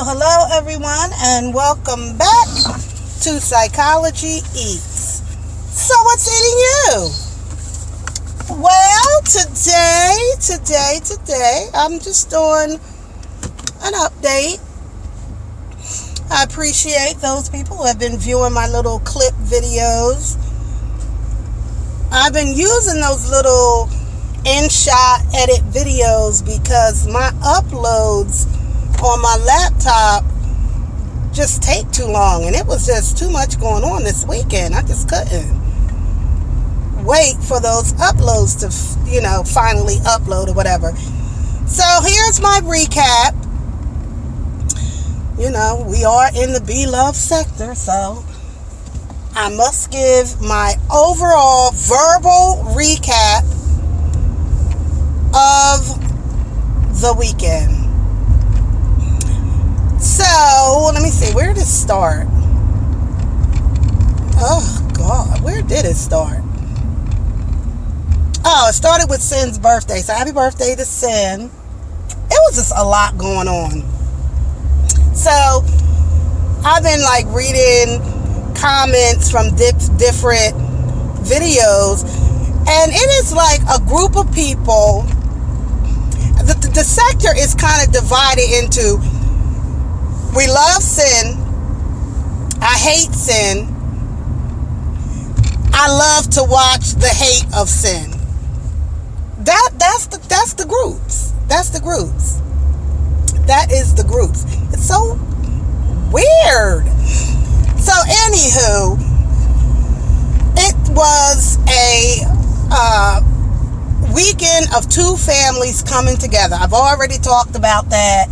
Hello everyone, and welcome back to Psychology Eats. So what's eating you? Well, today, I'm just doing an update. I appreciate those people who have been viewing my little clip videos. I've been using those little in-shot edit videos because my uploads on my laptop just take too long, and it was just too much going on this weekend. I just couldn't wait for those uploads to, finally upload or whatever. So here's my recap. We are in the Blove sector, so I must give my overall verbal recap of the weekend. So, let me see, where did it start? Oh, God, where did it start? Oh, it started with Sin's birthday, so happy birthday to Sin. It was just a lot going on. So, I've been, reading comments from different videos, and it is like a group of people. The sector is kind of divided into: we love Sin, I hate Sin, I love to watch the hate of Sin. That's the groups. That's the groups. That is the groups. It's so weird. So anywho, it was a weekend of two families coming together. I've already talked about that.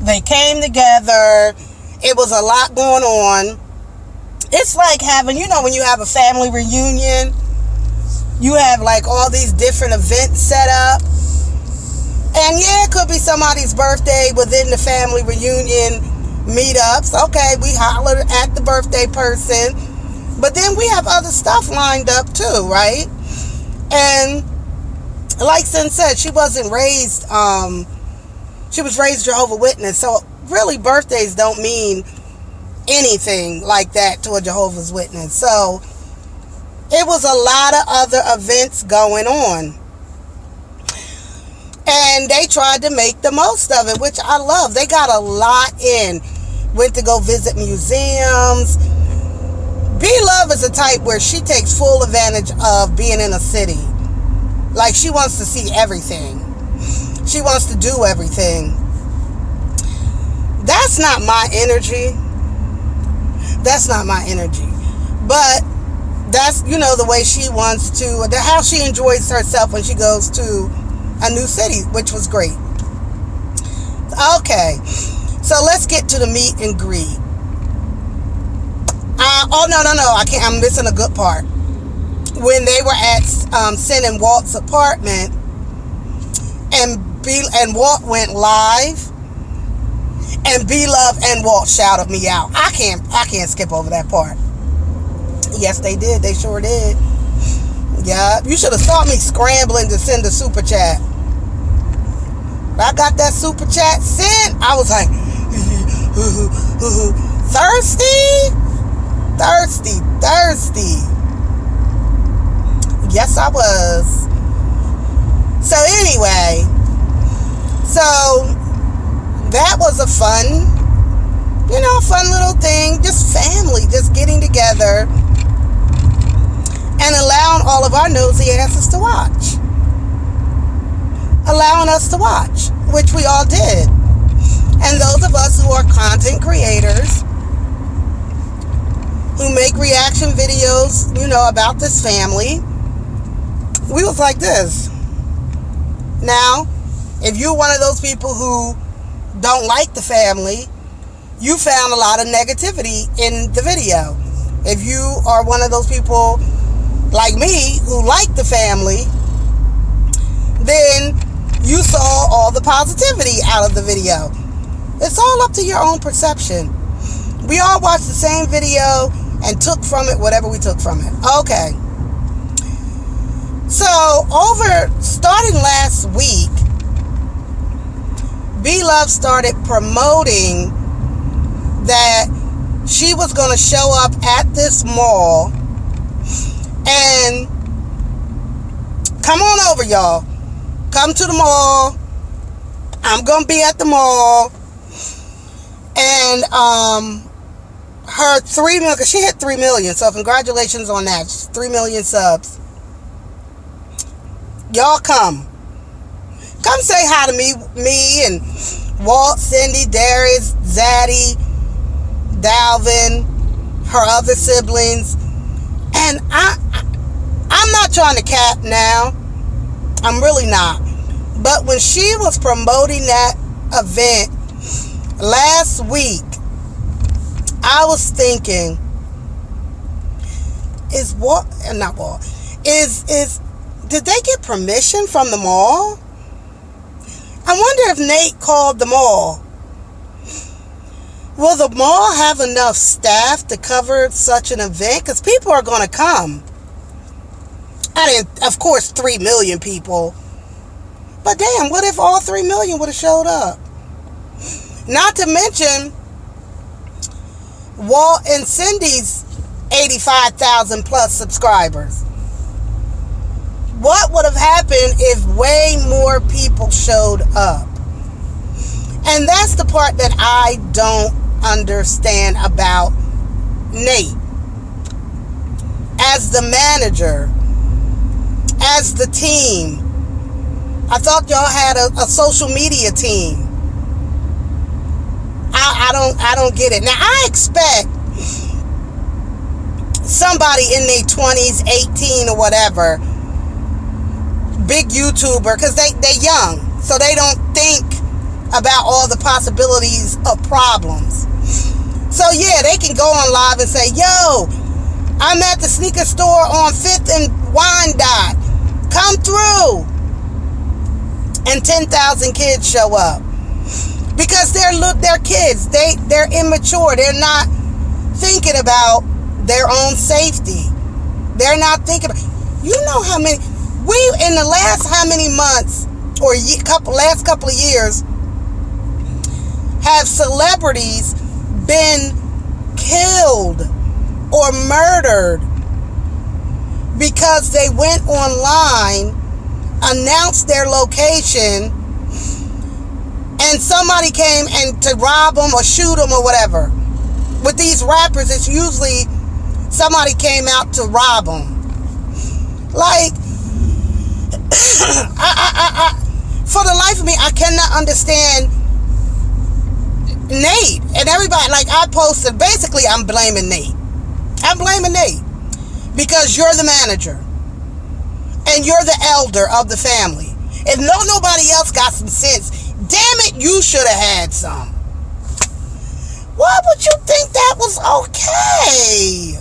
They came together. It was a lot going on. It's like having, when you have a family reunion, you have all these different events set up. And yeah, it could be somebody's birthday within the family reunion meetups. Okay, we hollered at the birthday person. But then we have other stuff lined up too, right? And like Sin said, she wasn't raised, she was raised Jehovah's Witness. So really birthdays don't mean anything like that to a Jehovah's Witness. So it was a lot of other events going on. And they tried to make the most of it, which I love. They got a lot in. Went to go visit museums. Blove is a type where she takes full advantage of being in a city. She wants to see everything. She wants to do everything. That's not my energy. That's not my energy. But that's, the way she wants to, how she enjoys herself when she goes to a new city, which was great. Okay, so let's get to the meet and greet. No, I can't. I'm missing a good part. When they were at Sin and Walt's apartment, and Walt went live, and Blove and Walt shouted me out. I can't skip over that part. Yes, they did. They sure did. Yeah, you should have saw me scrambling to send a super chat. I got that super chat sent. I was like, thirsty. Yes, I was. So anyway, that was a fun little thing. Just family, just getting together and allowing all of our nosy asses to watch. Allowing us to watch, which we all did. And those of us who are content creators, who make reaction videos, about this family, we was like this. Now, if you're one of those people who don't like the family, you found a lot of negativity in the video. If you are one of those people like me who like the family, then you saw all the positivity out of the video. It's all up to your own perception. We all watched the same video and took from it whatever we took from it. Okay. So, starting last week, Blove started promoting that she was going to show up at this mall and come on over, y'all. Come to the mall. I'm going to be at the mall. And her 3 million, because she hit 3 million, so congratulations on that. 3 million subs. Y'all come say hi to me and Walt, Cindy, Darius, Zaddy, Dalvin, her other siblings. And I'm not trying to cap now. I'm really not. But when she was promoting that event last week, I was thinking, did they get permission from the mall? I wonder if Nate called the mall. Will the mall have enough staff to cover such an event? Because people are going to come. Of course, 3 million people. But damn, what if all 3 million would have showed up? Not to mention Walt and Cindy's 85,000 plus subscribers. What would have happened if way more people showed up? And that's the part that I don't understand about Nate. As the manager, as the team, I thought y'all had a social media team. I don't get it. Now, I expect somebody in their 20s, 18 or whatever, big YouTuber, because they're young, so they don't think about all the possibilities of problems. So yeah, they can go on live and say, yo, I'm at the sneaker store on 5th and Wyandotte. Come through. And 10,000 kids show up. Because they're kids. They're immature. They're not thinking about their own safety. They're not thinking about, you know how many, in the last how many months or last couple of years have celebrities been killed or murdered because they went online, announced their location, and somebody came and to rob them or shoot them or whatever. With these rappers, it's usually somebody came out to rob them. Like, for the life of me, I cannot understand Nate and everybody. Like, I posted, basically I'm blaming Nate. I'm blaming Nate because you're the manager and you're the elder of the family. If nobody else got some sense, damn it, you should have had some. Why would you think that was okay?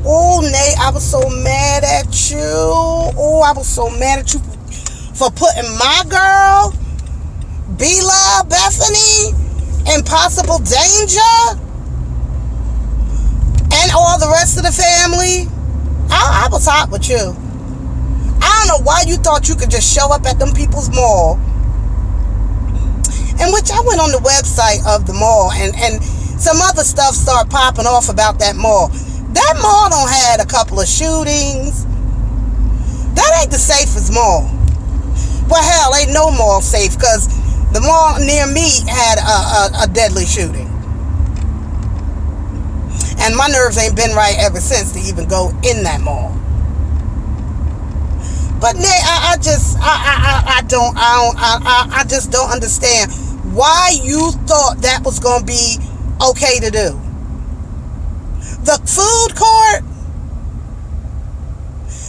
Oh, Nate, I was so mad at you. Oh, I was so mad at you for putting my girl, Blove, Bethany, in possible danger, and all the rest of the family. I was hot with you. I don't know why you thought you could just show up at them people's mall. In which I went on the website of the mall and some other stuff started popping off about that mall. That mall don't had a couple of shootings. That ain't the safest mall. Well, hell, ain't no mall safe because the mall near me had a deadly shooting. And my nerves ain't been right ever since to even go in that mall. But Nate, I just don't understand why you thought that was going to be okay to do. The food court,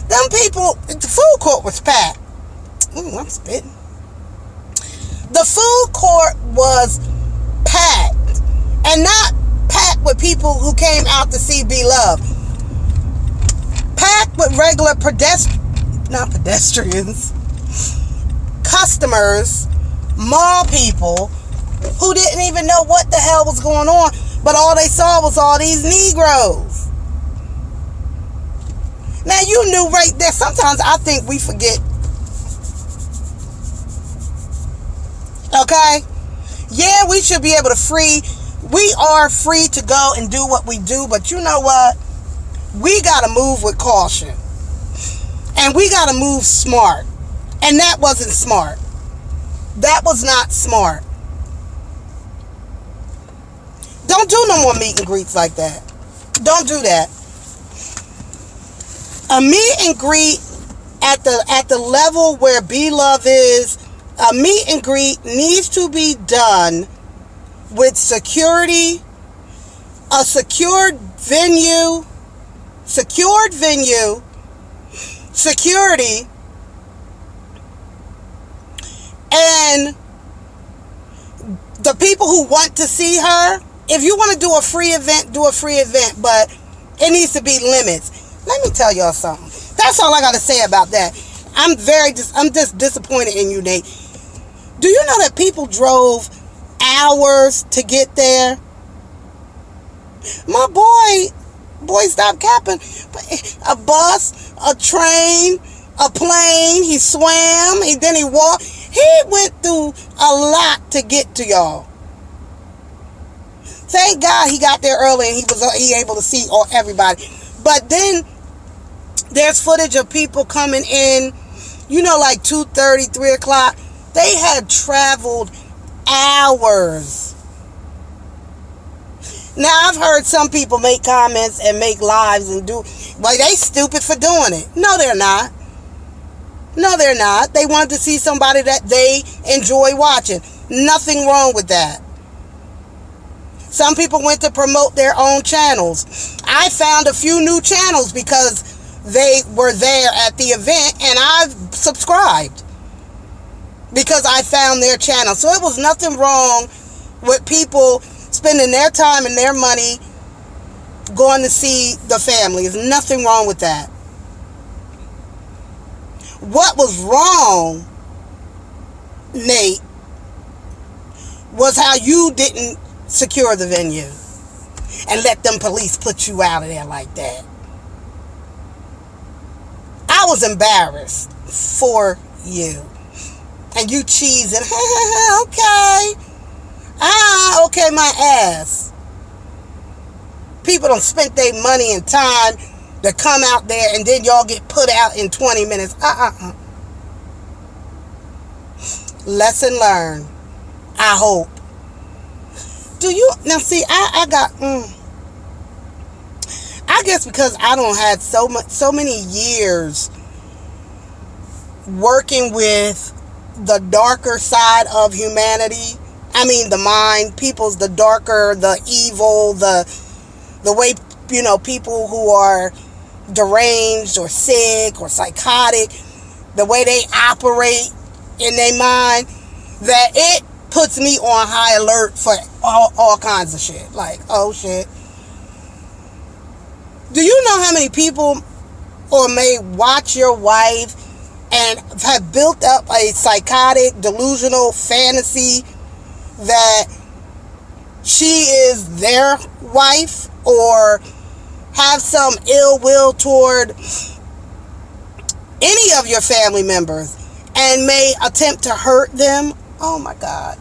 them people, the food court was packed. Ooh, I'm spitting. The food court was packed, and not packed with people who came out to see Blove. Packed with regular pedestrians, customers, mall people who didn't even know what the hell was going on, but all they saw was all these Negroes. Now, you knew right there. Sometimes I think we forget. Okay? Yeah, we should be able to we are free to go and do what we do, but you know what? We got to move with caution. And we got to move smart. And that wasn't smart. That was not smart. Don't do no more meet and greets like that. Don't do that. A meet and greet at the level where Blove is, a meet and greet needs to be done with security, a secured venue, security, and the people who want to see her. If you want to do a free event, do a free event, but it needs to be limits. Let me tell y'all something. That's all I got to say about that. I'm just disappointed in you, Nate. Do you know that people drove hours to get there? My boy, stop capping. A bus, a train, a plane. He swam. Then he walked. He went through a lot to get to y'all. Thank God he got there early and he able to see everybody. But then there's footage of people coming in, like 2:30, 3 o'clock. They had traveled hours. Now, I've heard some people make comments and make lives and they stupid for doing it. No, they're not. No, they're not. They wanted to see somebody that they enjoy watching. Nothing wrong with that. Some people went to promote their own channels. I found a few new channels because they were there at the event, and I've subscribed because I found their channel. So it was nothing wrong with people spending their time and their money going to see the family. There's nothing wrong with that. What was wrong, Nate, was how you didn't secure the venue and let them police put you out of there like that. I was embarrassed for you. And you cheesing, okay. Okay, my ass. People don't spend their money and time to come out there and then y'all get put out in 20 minutes. Lesson learned. I hope. Now see, I guess because I don't had so many years working with the darker side of humanity. I mean, the mind, the darker, the evil, the way, people who are deranged or sick or psychotic, the way they operate in their mind, that it puts me on high alert for all kinds of shit. Like, oh shit. Do you know how many people may watch your wife and have built up a psychotic, delusional fantasy that she is their wife, or have some ill will toward any of your family members and may attempt to hurt them? Oh my God.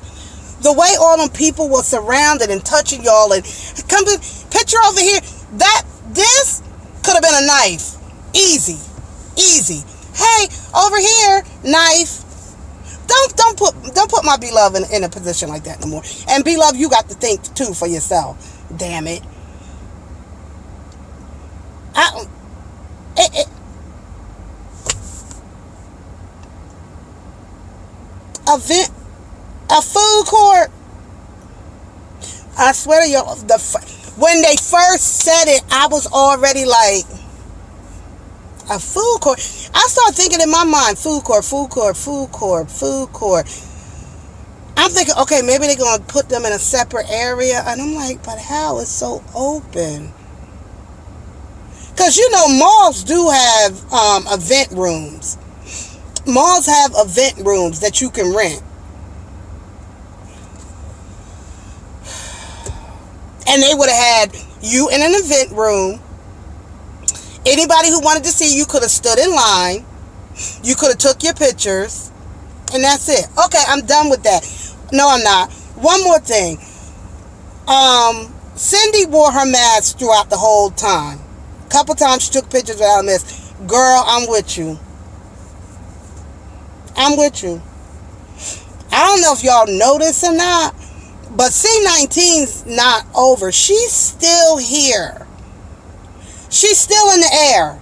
The way all them people were surrounded and touching y'all and come picture over here. This could have been a knife. Easy. Hey, over here, knife. Don't put my Blove in a position like that no more. And Blove, you got to think too for yourself. Damn it. A food court. I swear to you, when they first said it, I was already like, a food court. I started thinking in my mind, food court. I'm thinking, okay, maybe they're going to put them in a separate area. And I'm like, but how? It's so open. Because, malls do have event rooms. Malls have event rooms that you can rent. And they would have had you in an event room. Anybody who wanted to see you could have stood in line. You could have took your pictures. And that's it. Okay, I'm done with that. No, I'm not. One more thing. Cindy wore her mask throughout the whole time. A couple times she took pictures without a mask. Girl, I'm with you. I'm with you. I don't know if y'all notice or not, but C19's not over. She's still here. She's still in the air.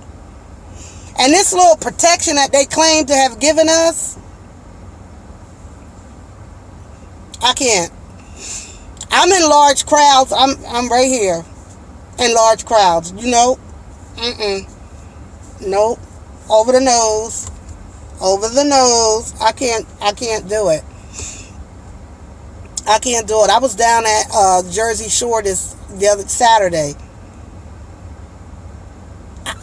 And this little protection that they claim to have given us, I can't. I'm in large crowds. I'm right here in large crowds. You know? Nope. Over the nose. Over the nose. I can't do it. I can't do it. I was down at Jersey Shore the other Saturday.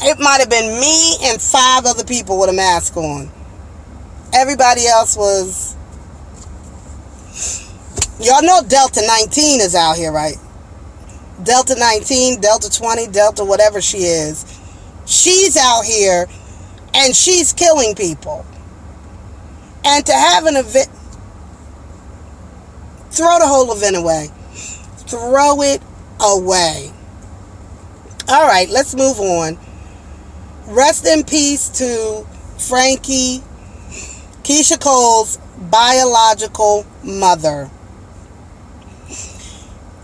It might have been me and 5 other people with a mask on. Everybody else was... Y'all know Delta 19 is out here, right? Delta 19, Delta 20, Delta whatever she is. She's out here and she's killing people. And to have an event... Throw the whole event away. Throw it away. All right, let's move on. Rest in peace to Frankie, Keyshia Coles' biological mother.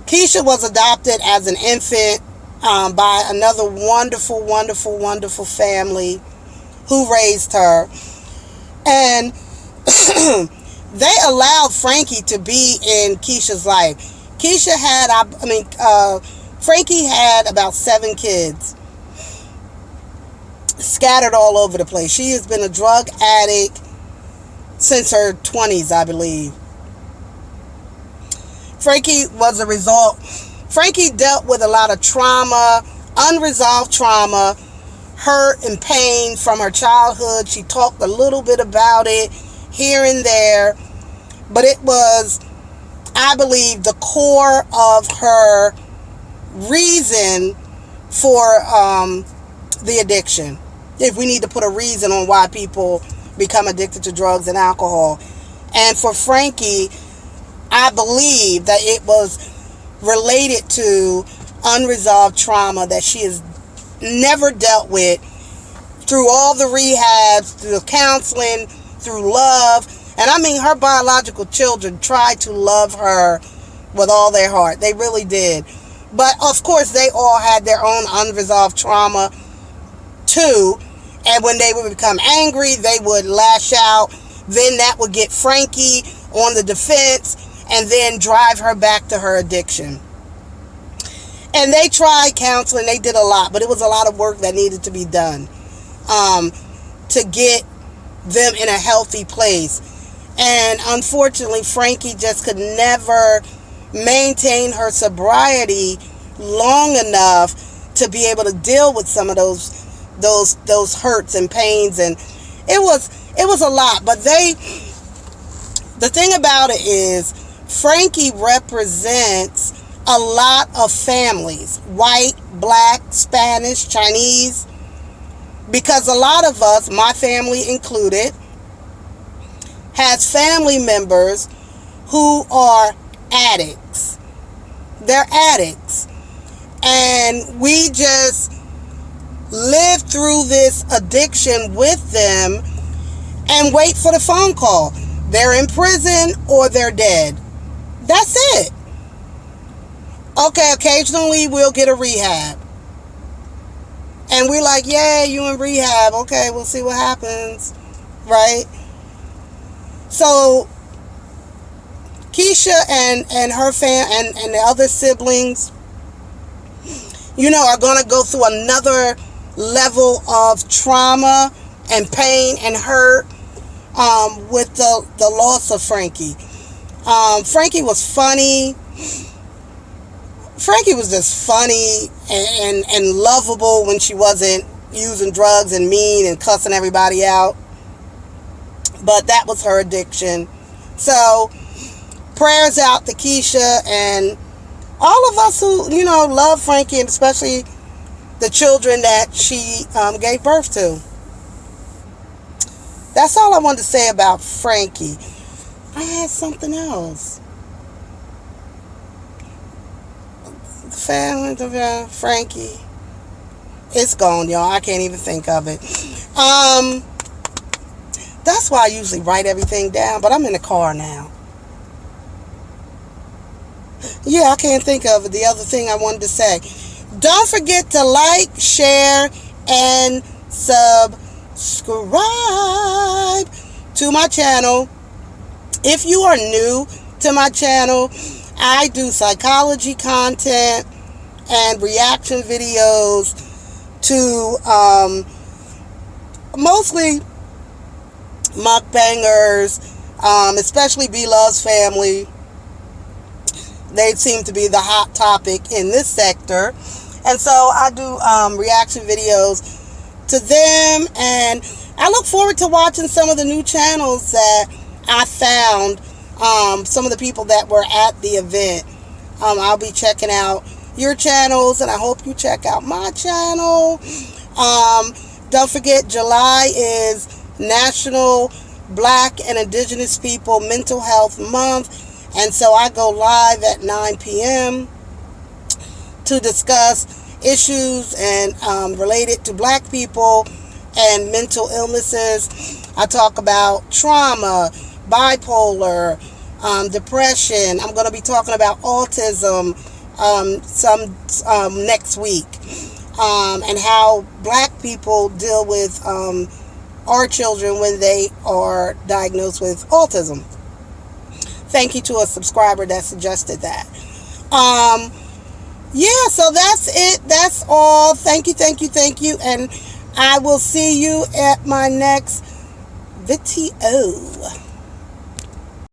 Keyshia was adopted as an infant by another wonderful, wonderful, wonderful family who raised her. And they allowed Frankie to be in Keyshia's life. Keyshia had, Frankie had about 7 kids scattered all over the place. She has been a drug addict since her 20s, I believe. Frankie was a result. Frankie dealt with a lot of trauma, unresolved trauma, hurt and pain from her childhood. She talked a little bit about it here and there, but it was, I believe, the core of her reason for the addiction. If we need to put a reason on why people become addicted to drugs and alcohol. And for Frankie, I believe that it was related to unresolved trauma that she has never dealt with through all the rehabs, through counseling, through love. And I mean, her biological children tried to love her with all their heart. They really did. But of course, they all had their own unresolved trauma too. And when they would become angry, they would lash out. Then that would get Frankie on the defense and then drive her back to her addiction. And they tried counseling. They did a lot, but it was a lot of work that needed to be done to get them in a healthy place. And unfortunately, Frankie just could never maintain her sobriety long enough to be able to deal with some of those hurts and pains. And it was a lot. But the thing about it is, Frankie represents a lot of families, white, black, Spanish, Chinese, because a lot of us, my family included, has family members who are addicts. They're addicts. And we just live through this addiction with them and wait for the phone call. They're in prison or they're dead. That's it. Okay, occasionally we'll get a rehab. And we're like, yeah, you in rehab. Okay, we'll see what happens. Right? So, Keyshia and her and the other siblings, are going to go through another level of trauma and pain and hurt with the loss of Frankie. Frankie was funny. Frankie was just funny and lovable when she wasn't using drugs and mean and cussing everybody out. But that was her addiction. So, prayers out to Keyshia and all of us who, love Frankie, and especially the children that she gave birth to. That's all I wanted to say about Frankie. I had something else. family, Frankie. It's gone, y'all. I can't even think of it. That's why I usually write everything down, but I'm in the car now. Yeah, I can't think of it. The other thing I wanted to say. Don't forget to like, share, and subscribe to my channel. If you are new to my channel, I do psychology content and reaction videos to mostly mukbangers, especially Blove's family. They seem to be the hot topic in this sector. And so I do reaction videos to them. And I look forward to watching some of the new channels that I found. Some of the people that were at the event. I'll be checking out your channels. And I hope you check out my channel. Don't forget, July is National Black and Indigenous People Mental Health Month. And so I go live at 9 p.m. to discuss issues and related to black people and mental illnesses. I talk about trauma, bipolar, depression. I'm going to be talking about autism some next week, and how black people deal with our children when they are diagnosed with autism. Thank you to a subscriber that suggested that. Yeah, so that's it. That's all. Thank you. And I will see you at my next video.